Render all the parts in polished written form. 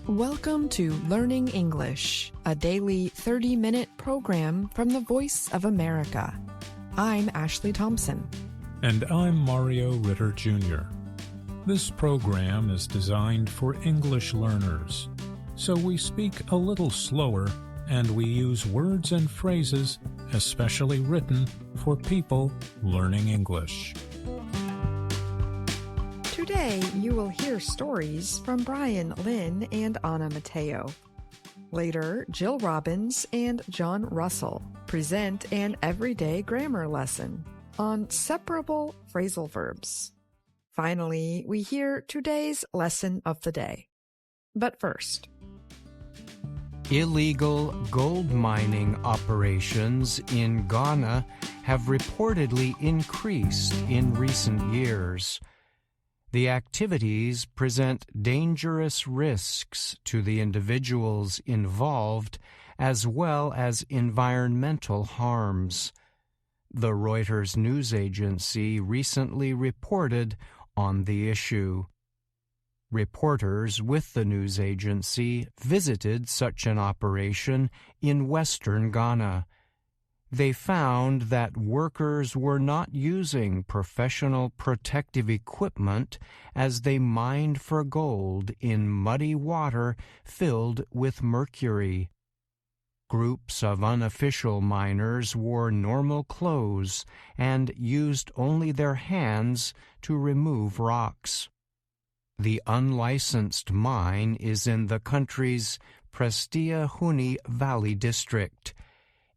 Welcome to Learning English, a daily 30-minute program from the Voice of America. I'm Ashley Thompson. And I'm Mario Ritter Jr. This program is designed for English learners, so we speak a little slower and we use words and phrases especially written for people learning English. Today, you will hear stories from Brian Lynn and Anna Mateo. Later, Jill Robbins and John Russell present an everyday grammar lesson on separable phrasal verbs. Finally, we hear today's lesson of the day. But first, illegal gold mining operations in Ghana have reportedly increased in recent years. The activities present dangerous risks to the individuals involved as well as environmental harms. The Reuters news agency recently reported on the issue. Reporters with the news agency visited such an operation in western Ghana. They found that workers were not using professional protective equipment as they mined for gold in muddy water filled with mercury. Groups of unofficial miners wore normal clothes and used only their hands to remove rocks. The unlicensed mine is in the country's Prestea Huni Valley district.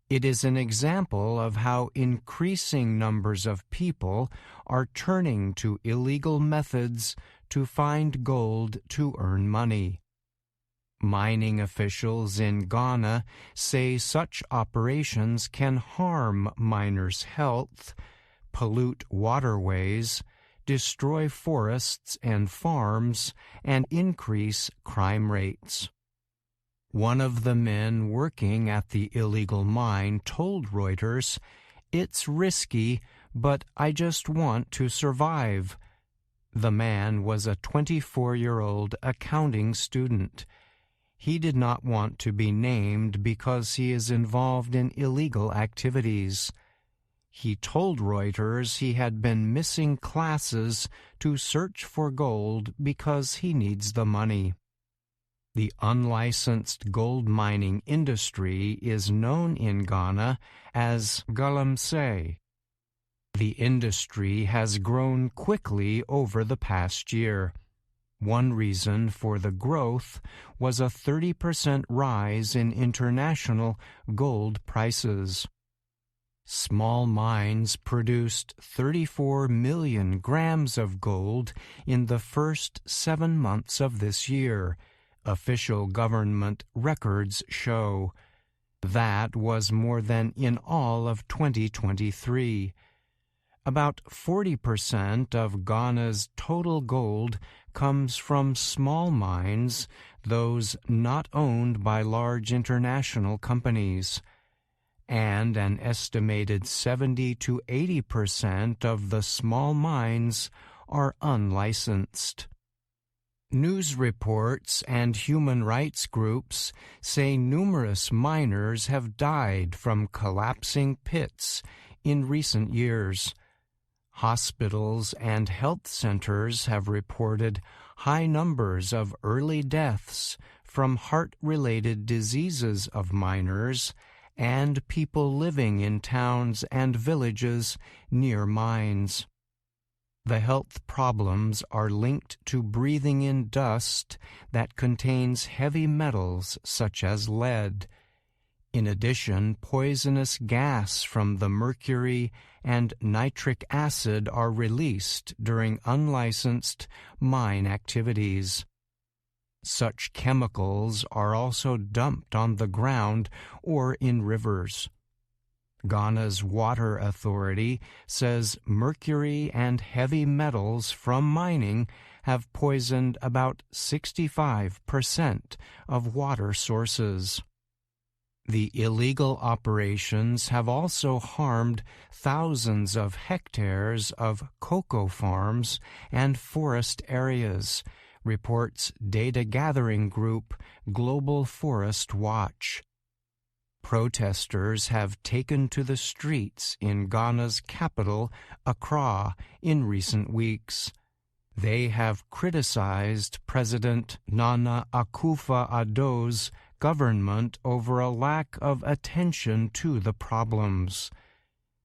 It is an example of how increasing numbers of people are turning to illegal methods to find gold to earn money. Mining officials in Ghana say such operations can harm miners' health, pollute waterways, destroy forests and farms, and increase crime rates. One of the men working at the illegal mine told Reuters, "It's risky, but I just want to survive." The man was a 24-year-old accounting student. He did not want to be named because he is involved in illegal activities. He told Reuters he had been missing classes to search for gold because he needs the money. The unlicensed gold mining industry is known in Ghana as galamsey. The industry has grown quickly over the past year. One reason for the growth was a 30% rise in international gold prices. Small mines produced 34 million grams of gold in the first 7 months of this year, official government records show. That was more than in all of 2023. About 40% of Ghana's total gold comes from small mines, those not owned by large international companies. And an estimated 70 to 80% of the small mines are unlicensed. News reports and human rights groups say numerous miners have died from collapsing pits in recent years. Hospitals and health centers have reported high numbers of early deaths from heart-related diseases of miners and people living in towns and villages near mines. The health problems are linked to breathing in dust that contains heavy metals such as lead. In addition, poisonous gas from the mercury and nitric acid are released during unlicensed mine activities. Such chemicals are also dumped on the ground or in rivers. Ghana's Water Authority says mercury and heavy metals from mining have poisoned about 65% of water sources. The illegal operations have also harmed thousands of hectares of cocoa farms and forest areas, reports data gathering group Global Forest Watch. Protesters have taken to the streets in Ghana's capital, Accra, in recent weeks. They have criticized President Nana Akufo-Addo's government over a lack of attention to the problems.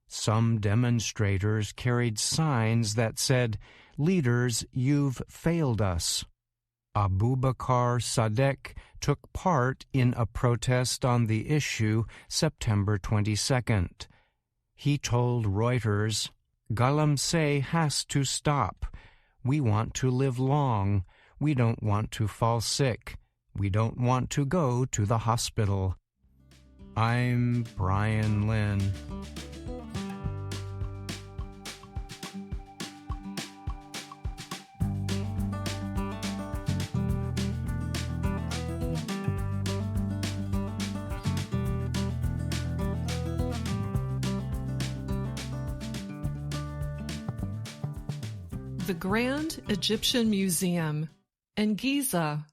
Some demonstrators carried signs that said, "Leaders, you've failed us." Abubakar Sadek took part in a protest on the issue September 22nd. He told Reuters, "Galamsey has to stop. We want to live long. We don't want to fall sick. We don't want to go to the hospital." I'm Brian Lynn. The Grand Egyptian Museum in Giza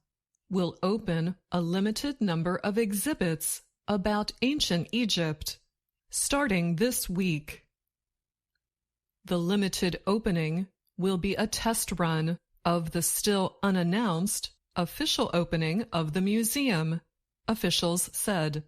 will open a limited number of exhibits about ancient Egypt, starting this week. The limited opening will be a test run of the still unannounced official opening of the museum, officials said.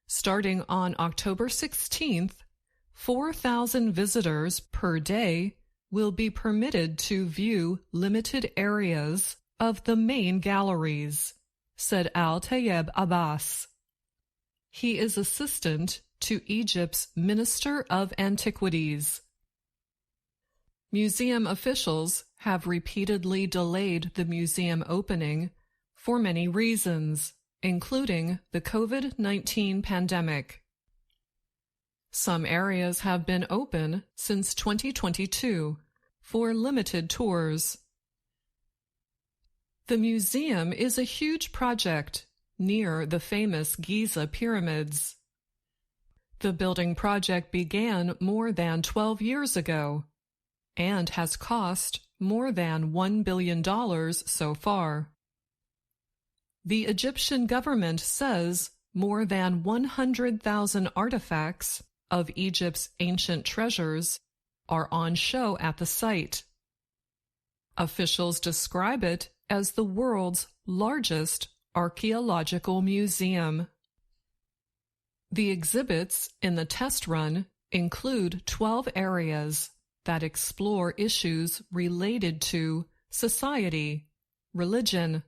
Starting on October 16th, 4,000 visitors per day will be permitted to view limited areas of the main galleries, said Al-Tayeb Abbas. He is assistant to Egypt's Minister of Antiquities. Museum officials have repeatedly delayed the museum opening for many reasons, including the COVID-19 pandemic. Some areas have been open since 2022 for limited tours. The museum is a huge project near the famous Giza pyramids. The building project began more than 12 years ago and has cost more than $1 billion so far. The Egyptian government says more than 100,000 artifacts of Egypt's ancient treasures are on show at the site. Officials describe it as the world's largest archaeological museum. The exhibits in the test run include 12 areas that explore issues related to society, religion,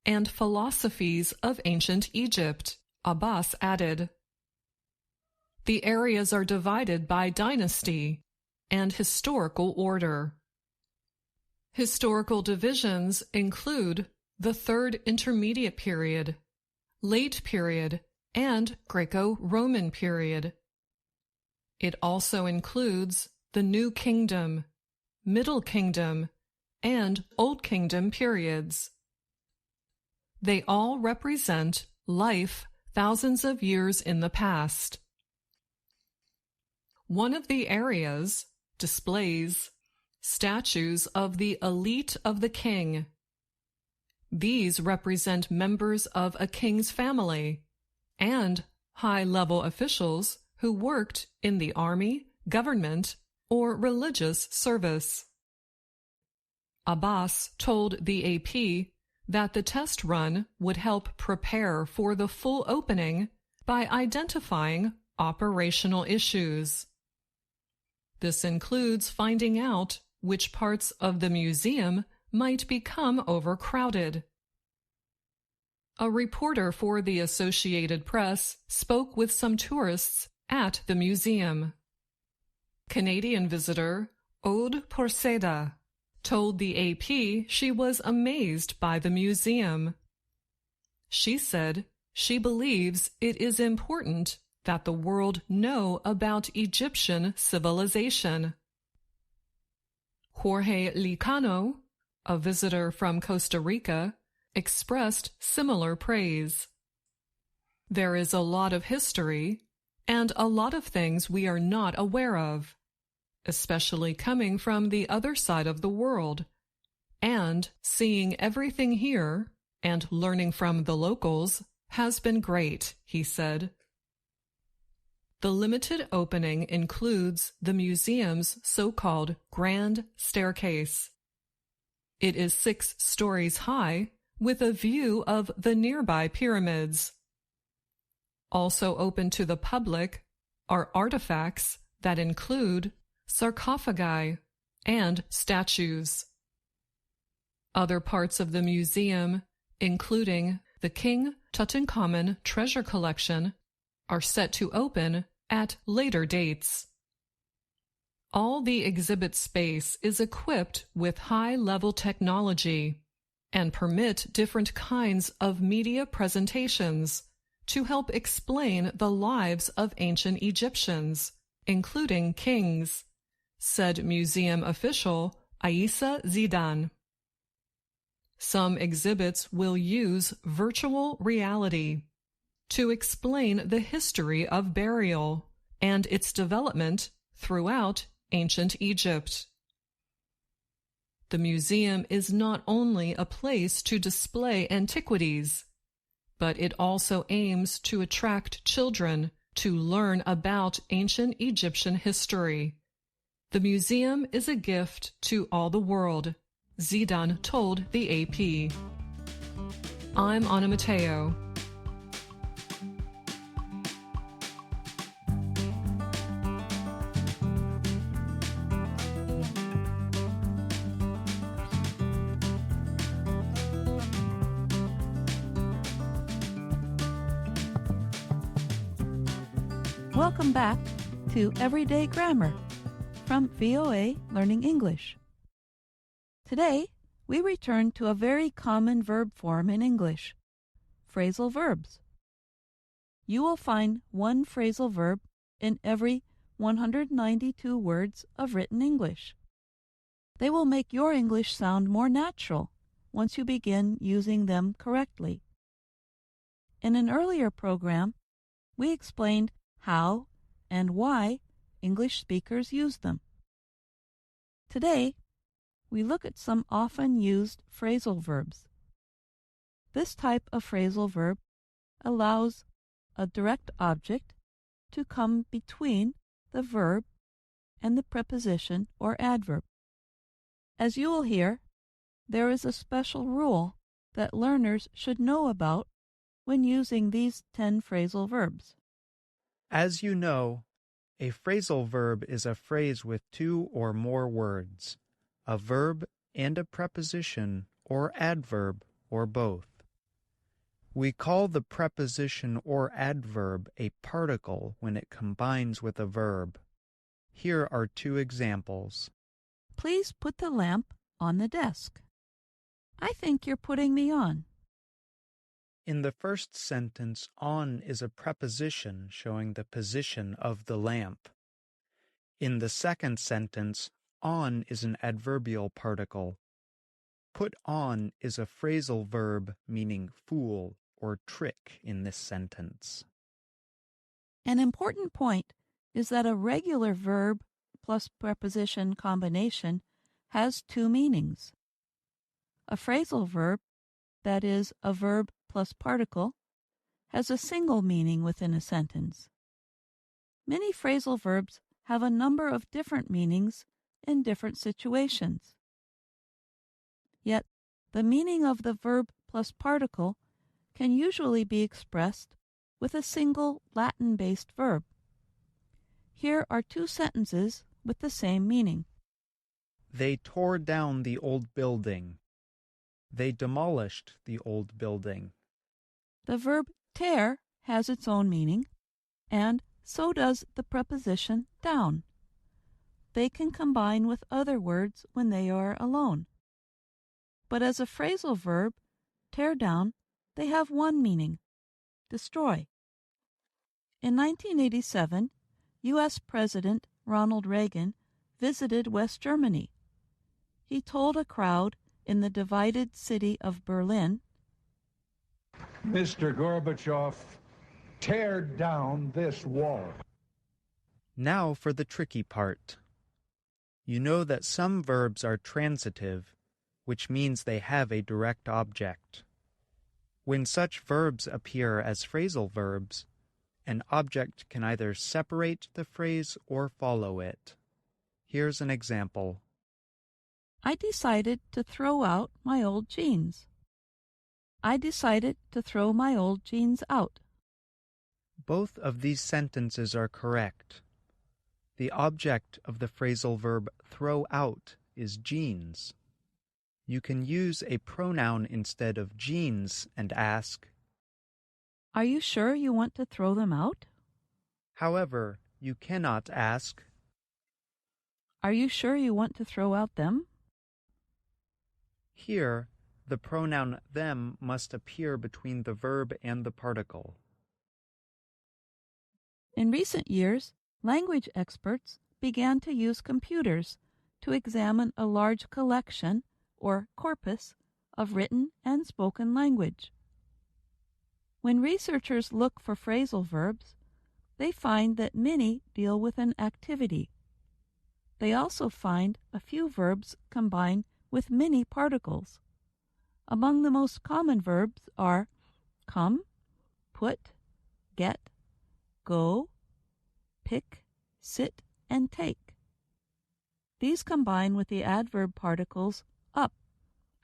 and philosophies of ancient Egypt, Abbas added. The areas are divided by dynasty and historical order. Historical divisions include the Third Intermediate Period, Late Period, and Greco-Roman period. It also includes the New Kingdom, Middle Kingdom, and Old Kingdom periods. They all represent life thousands of years in the past. One of the areas displays statues of the elite of the king. These represent members of a king's family and high-level officials who worked in the army, government, or religious service. Abbas told the AP that the test run would help prepare for the full opening by identifying operational issues. This includes finding out which parts of the museum might become overcrowded. A reporter for the Associated Press spoke with some tourists at the museum. Canadian visitor Aude Porceda told the AP she was amazed by the museum. She said she believes it is important that the world know about Egyptian civilization. Jorge Licano, a visitor from Costa Rica, expressed similar praise. There is a lot of history and a lot of things we are not aware of, especially coming from the other side of the world, and seeing everything here and learning from the locals has been great, he said. The limited opening includes the museum's so-called Grand Staircase. It is 6 stories high with a view of the nearby pyramids. Also open to the public are artifacts that include sarcophagi and statues. Other parts of the museum, including the King Tutankhamun treasure collection, are set to open at later dates. All the exhibit space is equipped with high-level technology and permit different kinds of media presentations to help explain the lives of ancient Egyptians, including kings, said museum official Aissa Zidane. Some exhibits will use virtual reality to explain the history of burial and its development throughout ancient Egypt. The museum is not only a place to display antiquities, but it also aims to attract children to learn about ancient Egyptian history. The museum is a gift to all the world, Zidane told the AP. I'm Anna Mateo. Welcome back to Everyday Grammar from VOA Learning English. Today, we return to a very common verb form in English, phrasal verbs. You will find one phrasal verb in every 192 words of written English. They will make your English sound more natural once you begin using them correctly. In an earlier program, we explained how and why English speakers use them. Today, we look at some often used phrasal verbs. This type of phrasal verb allows a direct object to come between the verb and the preposition or adverb. As you will hear, there is a special rule that learners should know about when using these 10 phrasal verbs. As you know, a phrasal verb is a phrase with 2 or more words, a verb and a preposition or adverb or both. We call the preposition or adverb a particle when it combines with a verb. Here are 2 examples. Please put the lamp on the desk. I think you're putting me on. In the first sentence, on is a preposition showing the position of the lamp. In the second sentence, on is an adverbial particle. Put on is a phrasal verb meaning fool or trick in this sentence. An important point is that a regular verb plus preposition combination has 2 meanings. A phrasal verb, that is, a verb plus particle, has a single meaning within a sentence. Many phrasal verbs have a number of different meanings in different situations. Yet, the meaning of the verb plus particle can usually be expressed with a single Latin-based verb. Here are 2 sentences with the same meaning. They tore down the old building. They demolished the old building. The verb tear has its own meaning, and so does the preposition down. They can combine with other words when they are alone. But as a phrasal verb, tear down, they have one meaning, destroy. In 1987, U.S. President Ronald Reagan visited West Germany. He told a crowd in the divided city of Berlin, Mr. Gorbachev, tear down this wall. Now for the tricky part. You know that some verbs are transitive, which means they have a direct object. When such verbs appear as phrasal verbs, an object can either separate the phrase or follow it. Here's an example. I decided to throw out my old jeans. I decided to throw my old jeans out. Both of these sentences are correct. The object of the phrasal verb throw out is jeans. You can use a pronoun instead of jeans and ask, Are you sure you want to throw them out? However, you cannot ask, Are you sure you want to throw out them? Here, the pronoun them must appear between the verb and the particle. In recent years, language experts began to use computers to examine a large collection or corpus of written and spoken language. When researchers look for phrasal verbs, they find that many deal with an activity. They also find a few verbs combine with many particles. Among the most common verbs are come, put, get, go, pick, sit, and take. These combine with the adverb particles up,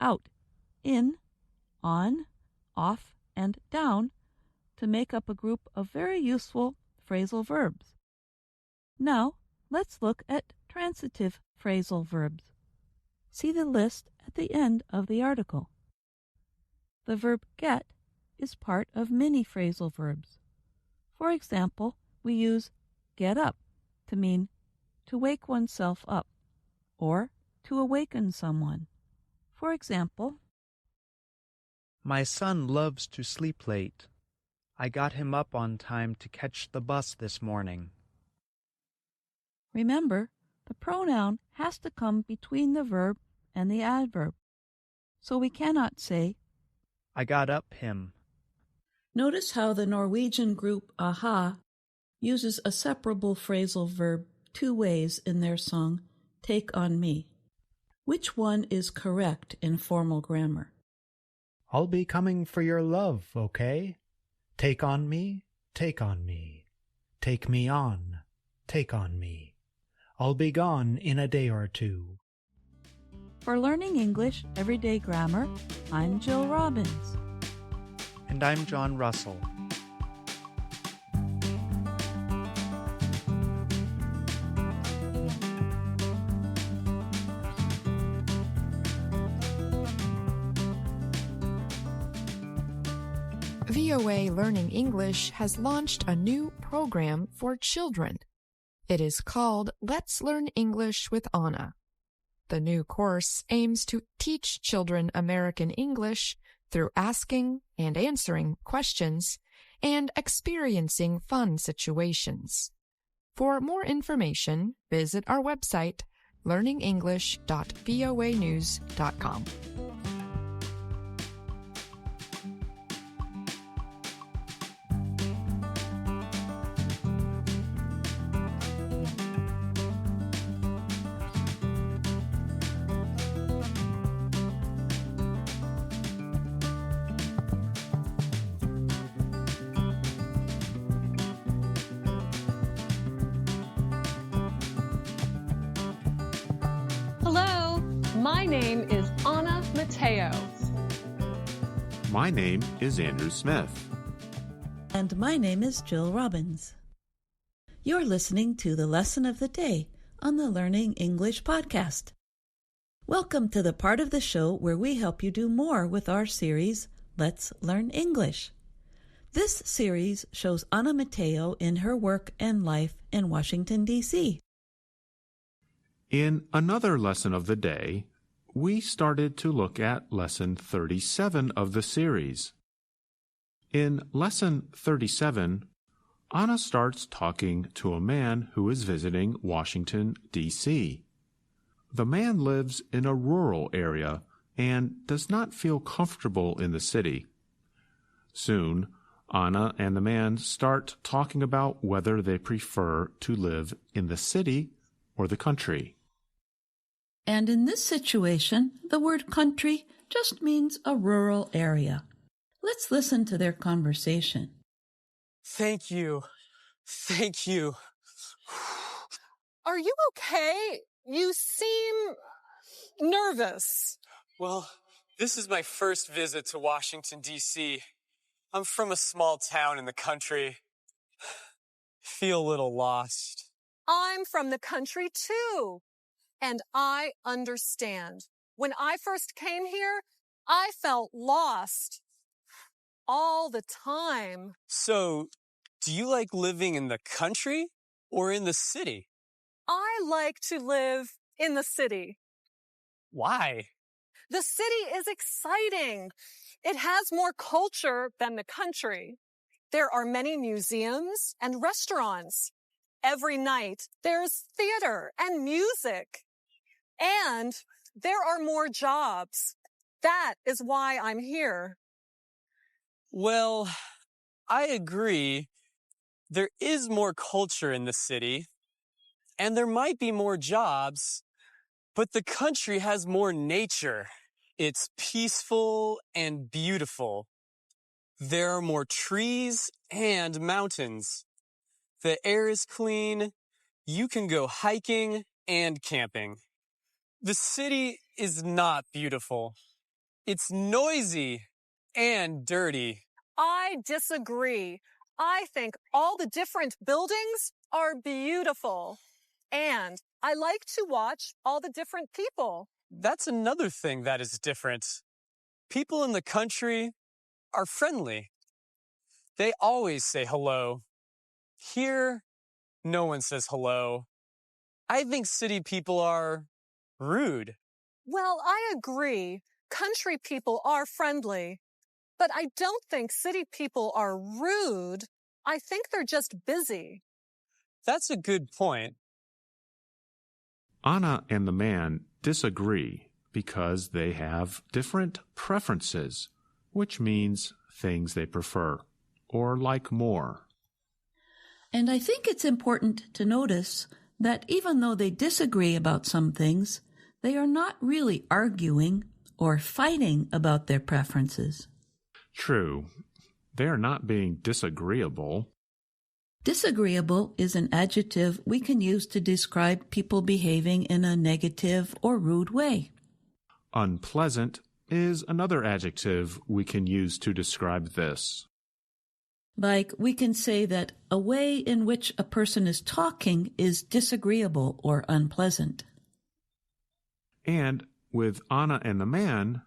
out, in, on, off, and down to make up a group of very useful phrasal verbs. Now, let's look at transitive phrasal verbs. See the list at the end of the article. The verb get is part of many phrasal verbs. For example, we use get up to mean to wake oneself up or to awaken someone. For example, My son loves to sleep late. I got him up on time to catch the bus this morning. remember, the pronoun has to come between the verb and the adverb. So we cannot say, I got up him. Notice how the Norwegian group AHA uses a separable phrasal verb 2 ways in their song, Take on Me. Which one is correct in formal grammar? I'll be coming for your love, okay? Take on me, take on me. Take me on, take on me. I'll be gone in a day or two. For Learning English Everyday Grammar, I'm Jill Robbins. And I'm John Russell. VOA Learning English has launched a new program for children. It is called Let's Learn English with Anna. The new course aims to teach children American English through asking and answering questions and experiencing fun situations. For more information, visit our website, learningenglish.voanews.com. Hello, my name is Anna Mateo. My name is Andrew Smith. And my name is Jill Robbins. You're listening to the Lesson of the Day on the Learning English podcast. Welcome to the part of the show where we help you do more with our series, Let's Learn English. This series shows Anna Mateo in her work and life in Washington, D.C. In another lesson of the day, we started to look at Lesson 37 of the series. In Lesson 37, Anna starts talking to a man who is visiting Washington, D.C. The man lives in a rural area and does not feel comfortable in the city. Soon, Anna and the man start talking about whether they prefer to live in the city or the country. And in this situation, the word country just means a rural area. Let's listen to their conversation. Thank you. Thank you. Are you okay? You seem nervous. Well, this is my first visit to Washington, D.C. I'm from a small town in the country. Feel a little lost. I'm from the country too, and I understand. When I first came here, I felt lost all the time. So, do you like living in the country or in the city? I like to live in the city. Why? The city is exciting. It has more culture than the country. There are many museums and restaurants. Every night, there's theater and music. And there are more jobs. That is why I'm here. Well, I agree. There is more culture in the city, and there might be more jobs, but the country has more nature. It's peaceful and beautiful. There are more trees and mountains. The air is clean. You can go hiking and camping. The city is not beautiful. It's noisy and dirty. I disagree. I think all the different buildings are beautiful. And I like to watch all the different people. That's another thing that is different. People in the country are friendly. They always say hello. Here, no one says hello. I think city people are rude. Well, I agree. Country people are friendly. But I don't think city people are rude. I think they're just busy. That's a good point. Anna and the man disagree because they have different preferences, which means things they prefer or like more. And I think it's important to notice that even though they disagree about some things, they are not really arguing or fighting about their preferences. True, they are not being disagreeable. Disagreeable is an adjective we can use to describe people behaving in a negative or rude way. Unpleasant is another adjective we can use to describe this. Like, we can say that a way in which a person is talking is disagreeable or unpleasant. And with Anna and the man,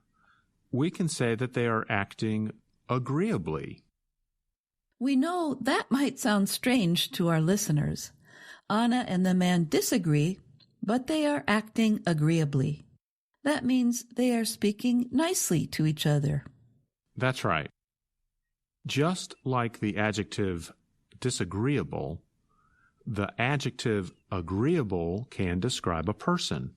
we can say that they are acting agreeably. We know that might sound strange to our listeners. Anna and the man disagree, but they are acting agreeably. That means they are speaking nicely to each other. That's right. Just like the adjective disagreeable, the adjective agreeable can describe a person.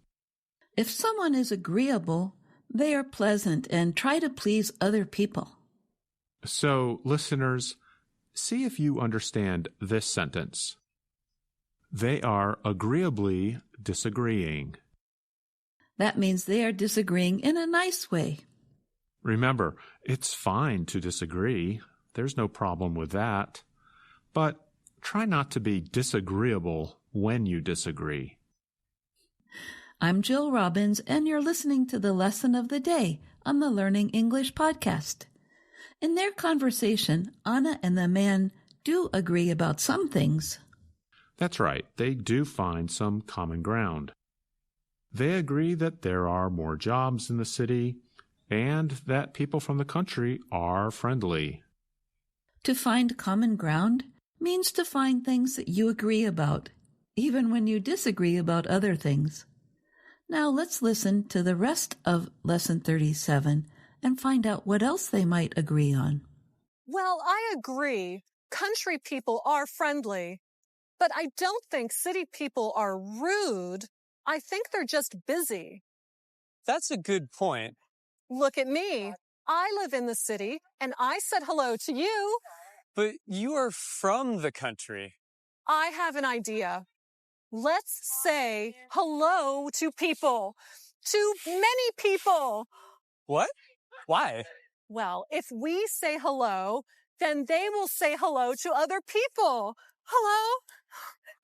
If someone is agreeable, they are pleasant and try to please other people. So, listeners, see if you understand this sentence. They are agreeably disagreeing. That means they are disagreeing in a nice way. Remember, it's fine to disagree. There's no problem with that. But try not to be disagreeable when you disagree. I'm Jill Robbins, and you're listening to the Lesson of the Day on the Learning English podcast. In their conversation, Anna and the man do agree about some things. That's right. They do find some common ground. They agree that there are more jobs in the city and that people from the country are friendly. To find common ground means to find things that you agree about, even when you disagree about other things. Now let's listen to the rest of Lesson 37 and find out what else they might agree on. Well, I agree. Country people are friendly. But I don't think city people are rude. I think they're just busy. That's a good point. Look at me. I live in the city, and I said hello to you. But you are from the country. I have an idea. Let's say hello to people, to many people. What? Why? Well, if we say hello, then they will say hello to other people. Hello?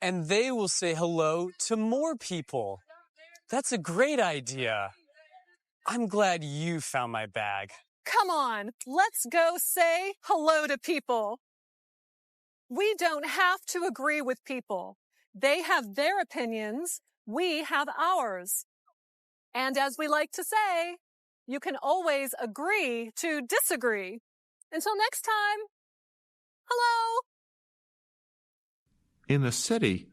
And they will say hello to more people. That's a great idea. I'm glad you found my bag. Come on, let's go say hello to people. We don't have to agree with people. They have their opinions, we have ours. And as we like to say, you can always agree to disagree. Until next time, hello! In the city,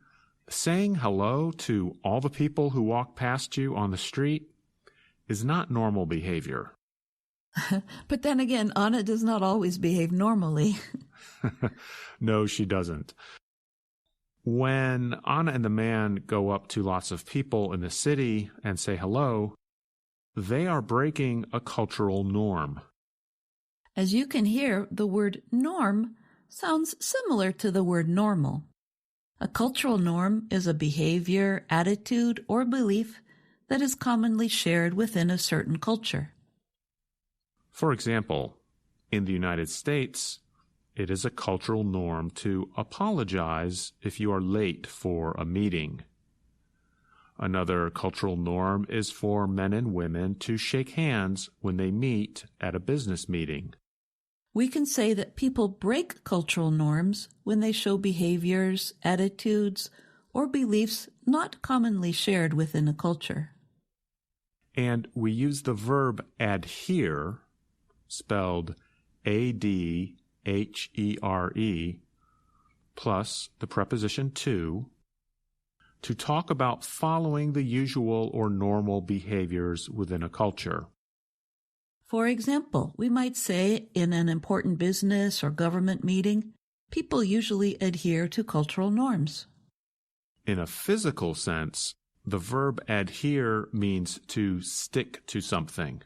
saying hello to all the people who walk past you on the street is not normal behavior. But then again, Anna does not always behave normally. No, she doesn't. When Anna and the man go up to lots of people in the city and say hello, they are breaking a cultural norm. As you can hear, the word norm sounds similar to the word normal. A cultural norm is a behavior, attitude, or belief that is commonly shared within a certain culture. For example, in the United States, it is a cultural norm to apologize if you are late for a meeting. Another cultural norm is for men and women to shake hands when they meet at a business meeting. We can say that people break cultural norms when they show behaviors, attitudes, or beliefs not commonly shared within a culture. And we use the verb adhere, spelled A-D-H-E-R-E, plus the preposition to talk about following the usual or normal behaviors within a culture. For example, we might say in an important business or government meeting, people usually adhere to cultural norms. In a physical sense, the verb adhere means to stick to something.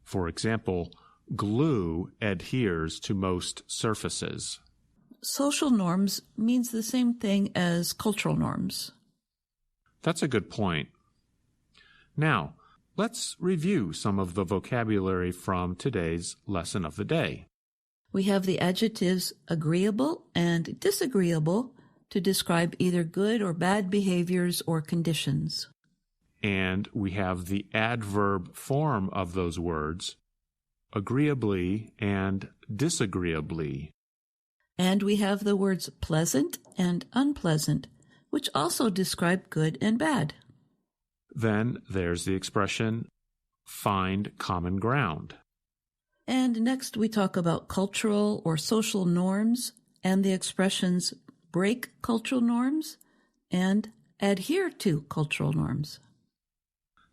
For example, glue adheres to most surfaces. Social norms means the same thing as cultural norms. That's a good point. Now, let's review some of the vocabulary from today's lesson of the day. We have the adjectives agreeable and disagreeable to describe either good or bad behaviors or conditions. And we have the adverb form of those words, agreeably and disagreeably. And we have the words pleasant and unpleasant, which also describe good and bad. Then there's the expression, find common ground. And next we talk about cultural or social norms and the expressions break cultural norms and adhere to cultural norms.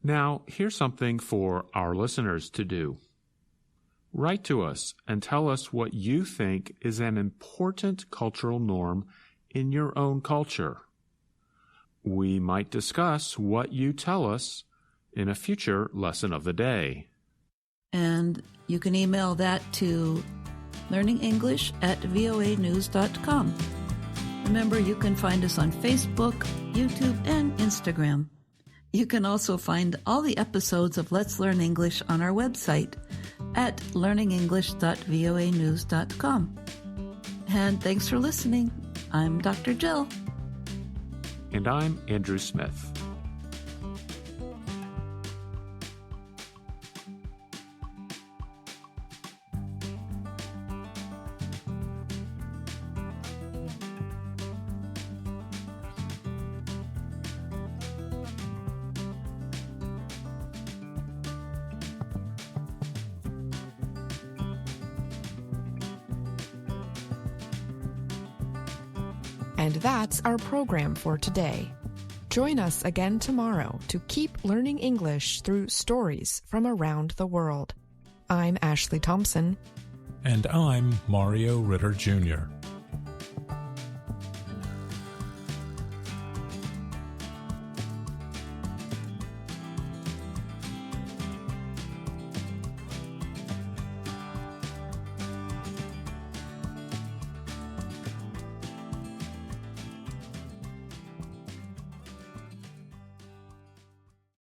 Now, here's something for our listeners to do. Write to us and tell us what you think is an important cultural norm in your own culture. We might discuss what you tell us in a future lesson of the day. And you can email that to learningenglish@voanews.com. Remember, you can find us on Facebook, YouTube, and Instagram. You can also find all the episodes of Let's Learn English on our website at learningenglish.voanews.com. And thanks for listening. I'm Dr. Jill. And I'm Andrew Smith. And that's our program for today. Join us again tomorrow to keep learning English through stories from around the world. I'm Ashley Thompson. And I'm Mario Ritter Jr.